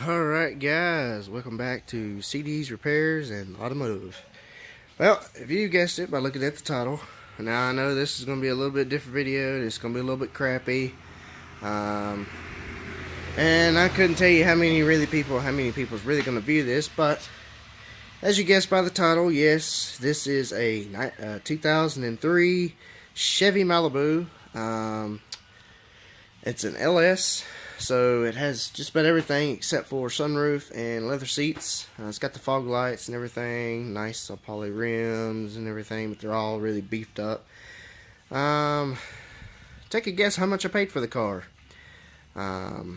Alright guys, welcome back to CD's Repairs and Automotive. Well, if you guessed it by looking at the title, now I know this is going to be a little bit different video. It's going to be a little bit crappy. And I couldn't tell you how many people's really going to view this, but as you guessed by the title, yes, this is a 2003 Chevy Malibu. It's an LS. So it has just about everything except for sunroof and leather seats. It's got the fog lights and everything, nice poly rims and everything, but they're all really beefed up. Take a guess how much I paid for the car. By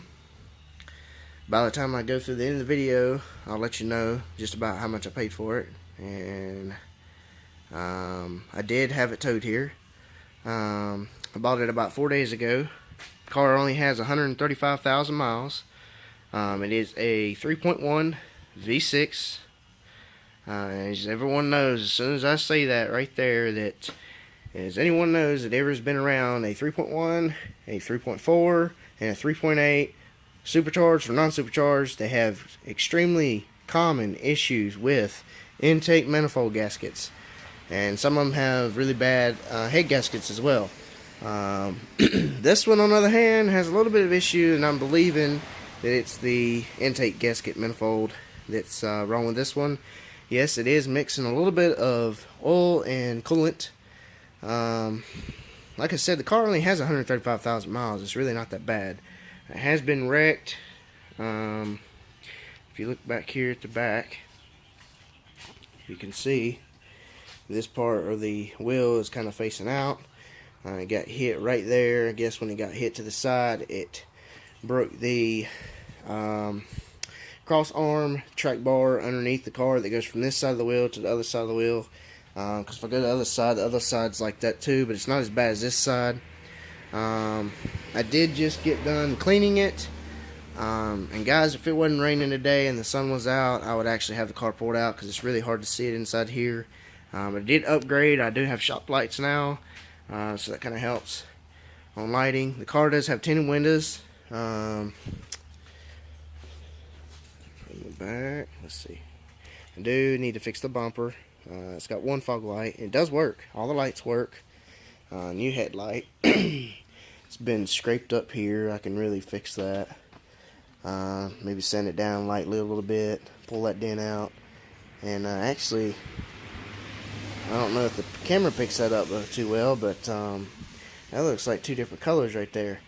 the time I go through the end of the video, I'll let you know just about how much I paid for it. And I did have it towed here. I bought it about 4 days ago. Car only has 135,000 miles. It is a 3.1 V6. As everyone knows, as soon as I say that right there, that as anyone knows that ever has been around a 3.1, a 3.4, and a 3.8, supercharged or non-supercharged, they have extremely common issues with intake manifold gaskets. And some of them have really bad head gaskets as well. This one, on the other hand, has a little bit of issue, and I'm believing that it's the intake gasket manifold that's wrong with this one. Yes, it is mixing a little bit of oil and coolant. Like I said, the car only has 135,000 miles. It's really not that bad. It has been wrecked. If you look back here at the back, you can see this part of the wheel is kind of facing out. It got hit right there. I guess when it got hit to the side, it broke the cross arm track bar underneath the car that goes from this side of the wheel to the other side of the wheel. Because if I go to the other side's like that too, but it's not as bad as this side. I did just get done cleaning it. And guys, if it wasn't raining today and the sun was out, I would actually have the car pulled out because it's really hard to see it inside here. I did upgrade. I do have shop lights now. So that kind of helps on lighting. The car does have tinted windows. From the back, let's see. I do need to fix the bumper. It's got one fog light. It does work. All the lights work. New headlight. It's been scraped up here. I can really fix that. Maybe sand it down lightly a little bit. Pull that dent out. And actually, I don't know if the camera picks that up too well, but that looks like two different colors right there.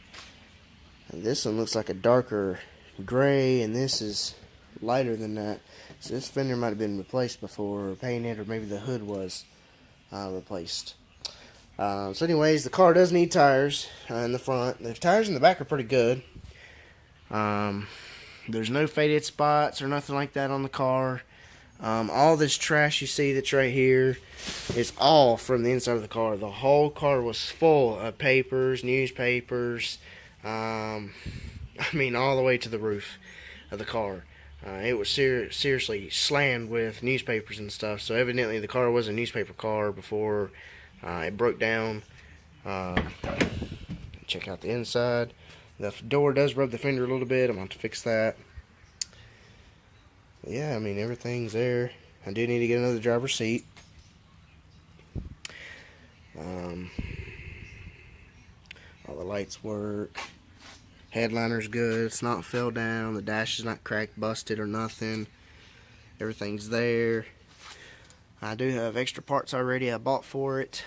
And this one looks like a darker gray, and this is lighter than that. So this fender might have been replaced before, or painted, or maybe the hood was replaced. So anyways, the car does need tires in the front. The tires in the back are pretty good. There's no faded spots or nothing like that on the car. All this trash you see that's right here is all from the inside of the car. The whole car was full of papers, newspapers, I mean all the way to the roof of the car. It was seriously slammed with newspapers and stuff, so evidently the car was a newspaper car before it broke down. Check out the inside. The door does rub the fender a little bit. I'm going to have to fix that. Yeah, I mean, everything's there. I do need to get another driver's seat. All the lights work. Headliner's good. It's not fell down. The dash is not cracked, busted, or nothing. Everything's there. I do have extra parts already I bought for it.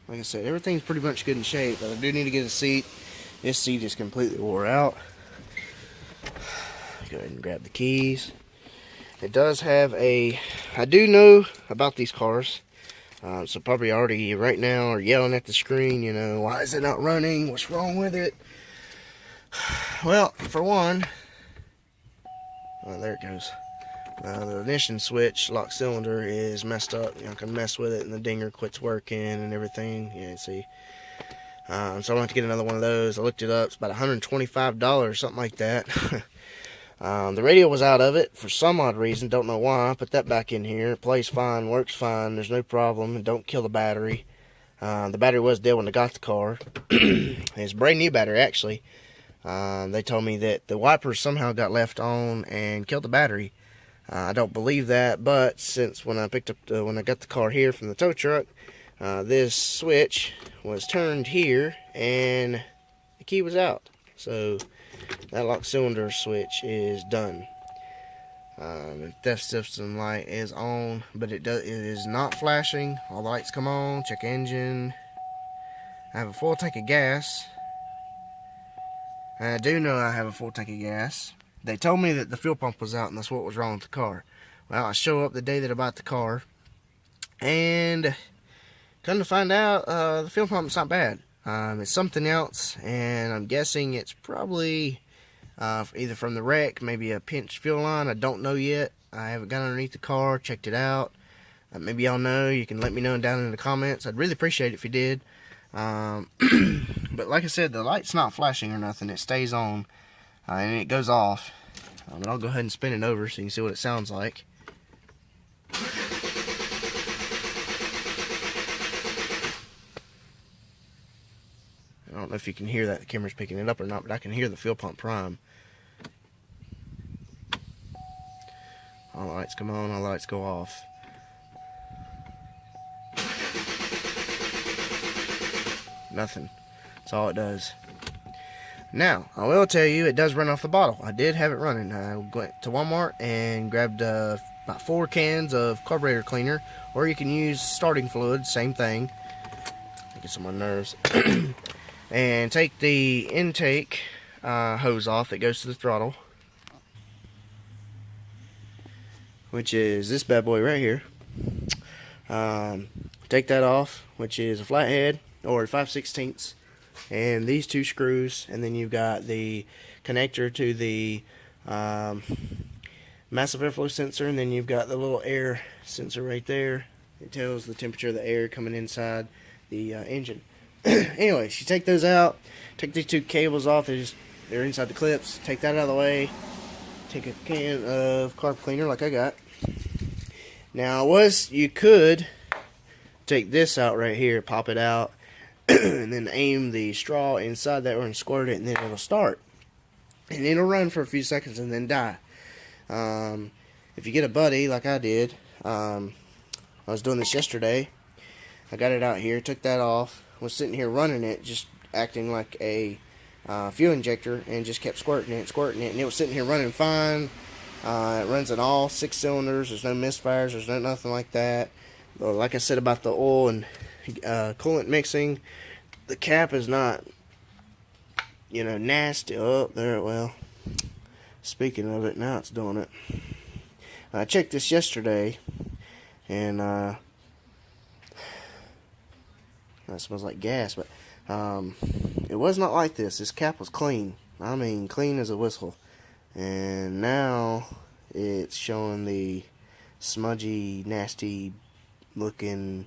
Like I said, everything's pretty much good in shape, but I do need to get a seat. This seat is completely wore out. Go ahead and grab the keys. It does have a... I do know about these cars. So probably already right now are yelling at the screen, you know, why is it not running? What's wrong with it? Well, for one... Oh, there it goes. The ignition switch, lock cylinder, is messed up. You know, I can mess with it and the dinger quits working and everything. Yeah, see. So I'm going to have to get another one of those. I looked it up. It's about $125, something like that. The radio was out of it for some odd reason. Don't know why. I put that back in here. It plays fine, works fine. There's no problem. It don't kill the battery. The battery was dead when I got the car. It's a brand new battery, actually. They told me that the wipers somehow got left on and killed the battery. I don't believe that, but since when I picked up when I got the car here from the tow truck, this switch was turned here and the key was out. So that lock cylinder switch is done. The theft system light is on, but it is not flashing. All the lights come on. Check engine. I have a full tank of gas. And I do know I have a full tank of gas. They told me that the fuel pump was out and that's what was wrong with the car. Well, I show up the day that I bought the car, and come to find out, the fuel pump's not bad. It's something else, and I'm guessing it's probably either from the wreck, maybe a pinched fuel line. I don't know yet. I haven't got underneath the car, checked it out. Maybe y'all know. You can let me know down in the comments. I'd really appreciate it if you did. But like I said, the light's not flashing or nothing. It stays on, and it goes off. And I'll go ahead and spin it over so you can see what it sounds like. I don't know if you can hear that. The camera's picking it up or not, but I can hear the fuel pump prime. All the lights come on, all the lights go off. Nothing. That's all it does. Now, I will tell you, it does run off the bottle. I did have it running. I went to Walmart and grabbed about 4 cans of carburetor cleaner, or you can use starting fluid, same thing. It gets on my nerves. And take the intake hose off that goes to the throttle, which is this bad boy right here. Take that off, which is a flathead or 5/16, and these 2 screws, and then you've got the connector to the massive airflow sensor, and then you've got the little air sensor right there. It tells the temperature of the air coming inside the engine. Anyways, you take those out, take these 2 cables off. They're inside the clips. Take that out of the way. Take a can of carb cleaner like I got. Now, you could take this out right here, pop it out, and then aim the straw inside that and squirt it, and then it'll start. And it'll run for a few seconds and then die. If you get a buddy like I did, I was doing this yesterday. I got it out here, took that off, was sitting here running it, just acting like a fuel injector, and just kept squirting it, and it was sitting here running fine. It runs in all 6 cylinders. There's no misfires. There's no nothing like that. Like I said about the oil and coolant mixing, the cap is not, nasty. Oh, there. Well, speaking of it, now it's doing it. I checked this yesterday, and that smells like gas, but it was not like this. This cap was clean. I mean, clean as a whistle. And now it's showing the smudgy, nasty looking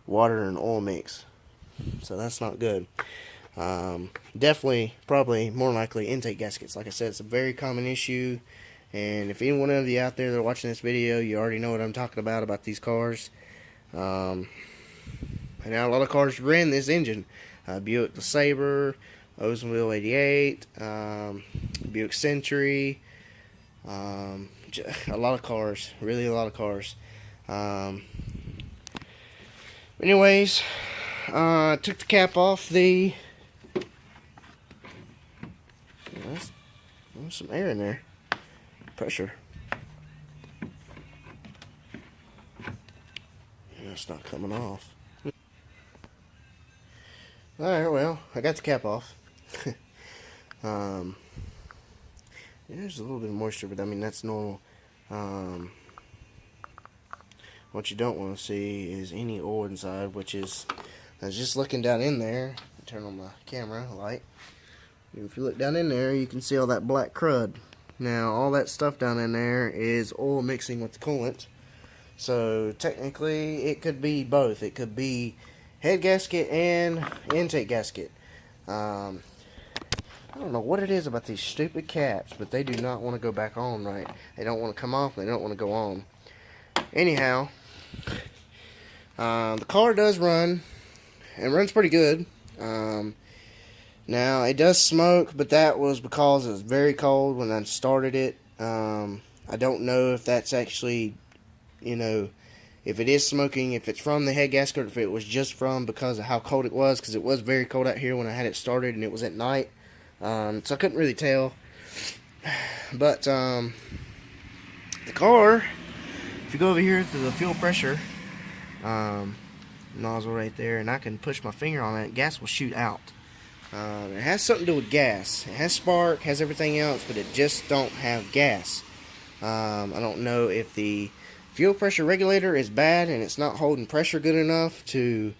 water and oil mix. So that's not good. Definitely, probably, more likely intake gaskets. Like I said, it's a very common issue. And if any one of you out there that are watching this video, you already know what I'm talking about these cars. And now a lot of cars ran this engine. Buick LeSabre, Oldsmobile 88, Buick Century, a lot of cars, really a lot of cars. Anyways, took the cap off the, there's some air in there, pressure. It's not coming off. Alright, well, I got the cap off. There's a little bit of moisture, but I mean, that's normal. What you don't want to see is any oil inside, which is, I was just looking down in there. Turn on my camera light. And if you look down in there, you can see all that black crud. Now, all that stuff down in there is oil mixing with the coolant. So, technically, it could be both. It could be head gasket and intake gasket. I don't know what it is about these stupid caps, but they do not want to go back on right. They don't want to come off, they don't want to go on. Anyhow, the car does run. it runs pretty good. Now it does smoke, but that was because it was very cold when I started it. I don't know if that's actually, if it is smoking, if it's from the head gasket, or if it was just from because of how cold it was, because it was very cold out here when I had it started, and it was at night. So I couldn't really tell. But the car, if you go over here to the fuel pressure nozzle right there, and I can push my finger on it, gas will shoot out. It has something to do with gas. It has spark, has everything else, but it just don't have gas. I don't know if the fuel pressure regulator is bad and it's not holding pressure good enough to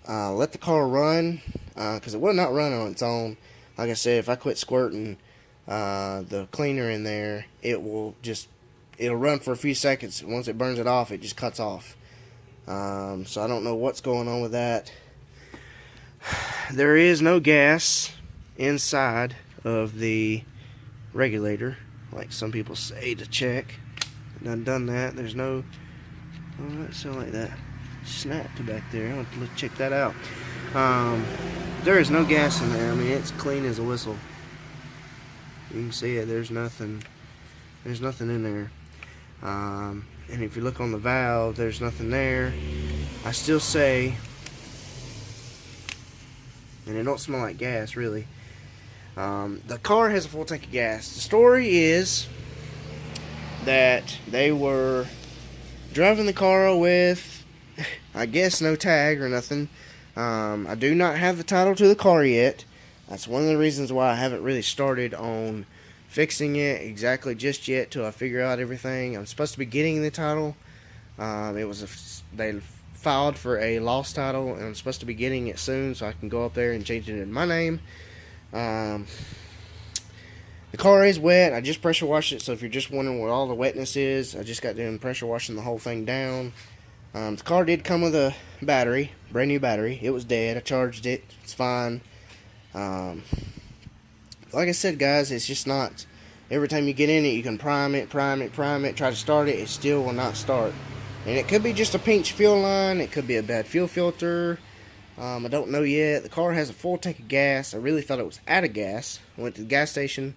let the car run, because it will not run on its own. Like I said, if I quit squirting the cleaner in there, it'll run for a few seconds. Once it burns it off, it just cuts off. So I don't know what's going on with that. There is no gas inside of the regulator, like some people say to check. I've done that. There's no. Oh, that sound like that snapped back there. I'll have to check that out. There is no gas in there. I mean, it's clean as a whistle. You can see it. There's nothing. There's nothing in there. And if you look on the valve, there's nothing there. I still say, and it don't smell like gas, really. The car has a full tank of gas. The story is that they were driving the car with, I guess, no tag or nothing. I do not have the title to the car yet. That's one of the reasons why I haven't really started on fixing it exactly just yet till I figure out everything. I'm supposed to be getting the title. They filed for a lost title, and I'm supposed to be getting it soon, so I can go up there and change it in my name. The car is wet. I just pressure washed it, so if you're just wondering what all the wetness is, I just got done pressure washing the whole thing down. The car did come with a battery, brand new battery. It was dead. I charged it. It's fine. Like I said, guys, it's just not. Every time you get in it, you can prime it, try to start it, it still will not start. And it could be just a pinched fuel line. It could be a bad fuel filter. I don't know yet. The car has a full tank of gas. I really thought it was out of gas. I went to the gas station,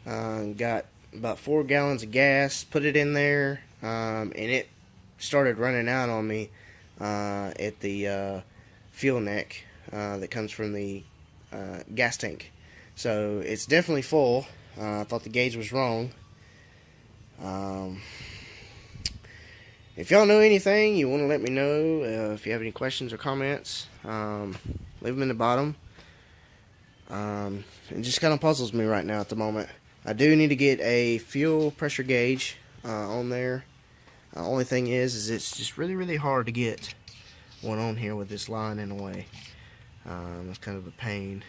got about 4 gallons of gas, put it in there, and it started running out on me at the fuel neck that comes from the gas tank. So it's definitely full. I thought the gauge was wrong. If y'all know anything, you want to let me know. If you have any questions or comments, leave them in the bottom. It just kind of puzzles me right now at the moment. I do need to get a fuel pressure gauge on there. Only thing is it's just really hard to get one on here with this line in the way. It's kind of a pain.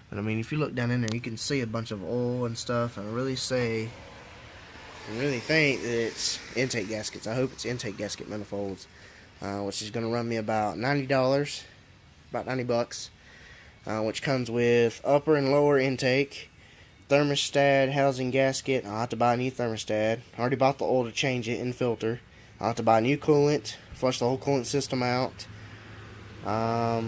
But I mean, if you look down in there, you can see a bunch of oil and stuff. I really think that it's intake gaskets. I hope it's intake gasket manifolds, which is going to run me about $90, about $90, which comes with upper and lower intake, thermostat, housing gasket. I'll have to buy a new thermostat. I already bought the oil to change it and filter. I'll have to buy a new coolant, flush the whole coolant system out. I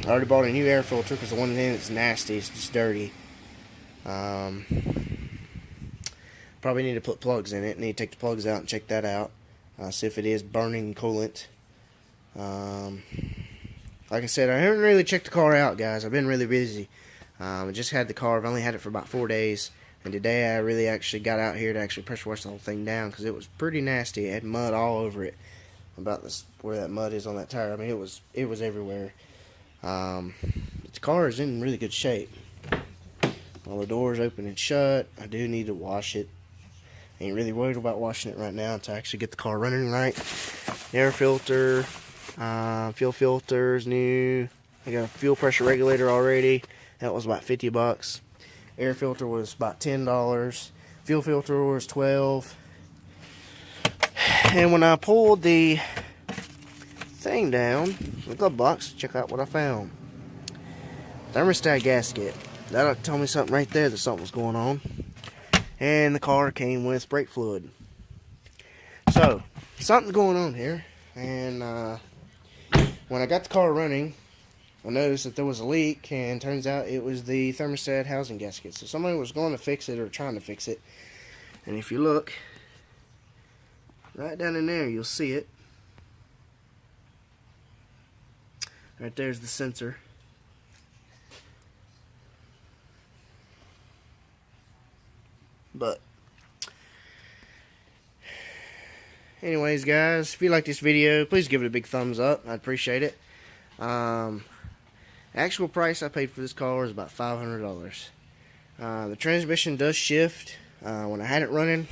already bought a new air filter because the one in it is nasty. It's just dirty. Probably need to put plugs in it. Need to take the plugs out and check that out. See if it is burning coolant. Like I said, I haven't really checked the car out, guys. I've been really busy. I just had the car. I've only had it for about 4 days. And today I really actually got out here to actually pressure wash the whole thing down because it was pretty nasty. It had mud all over it. About this, where that mud is on that tire. I mean, it was everywhere. The car is in really good shape. All the doors open and shut. I do need to wash it. Ain't really worried about washing it right now until I actually get the car running right. Air filter, fuel filters new. I got a fuel pressure regulator already. That was about $50. Air filter was about $10. Fuel filter was $12. And when I pulled the thing down, the glove box, check out what I found. Thermostat gasket. That'll tell me something right there that something was going on. And the car came with brake fluid. So, something's going on here. And when I got the car running, I noticed that there was a leak, and turns out it was the thermostat housing gasket. So somebody was going to fix it or trying to fix it. And if you look right down in there, you'll see it. Right there's the sensor. But anyways, guys, if you like this video, please give it a big thumbs up. I'd appreciate it. Actual price I paid for this car is about $500. The transmission does shift. When I had it running,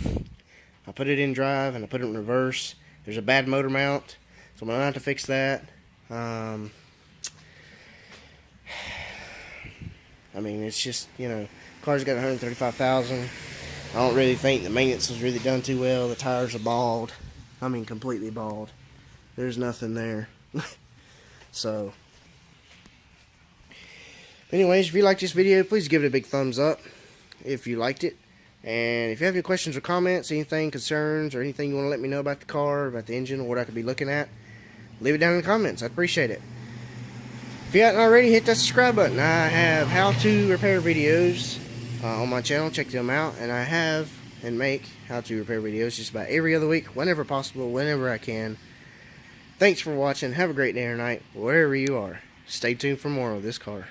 I put it in drive and I put it in reverse. There's a bad motor mount, so I'm going to have to fix that. I mean, it's just, you know, car's got 135,000. I don't really think the maintenance was really done too well. The tires are bald. I mean, completely bald. There's nothing there. So, anyways, if you like this video, please give it a big thumbs up if you liked it. And if you have any questions or comments, anything, concerns, or anything you want to let me know about the car, about the engine, or what I could be looking at, leave it down in the comments. I'd appreciate it. If you haven't already, hit that subscribe button. I have how-to repair videos on my channel. Check them out. And I have and make how-to repair videos just about every other week, whenever possible, whenever I can. Thanks for watching. Have a great day or night, wherever you are. Stay tuned for more of this car.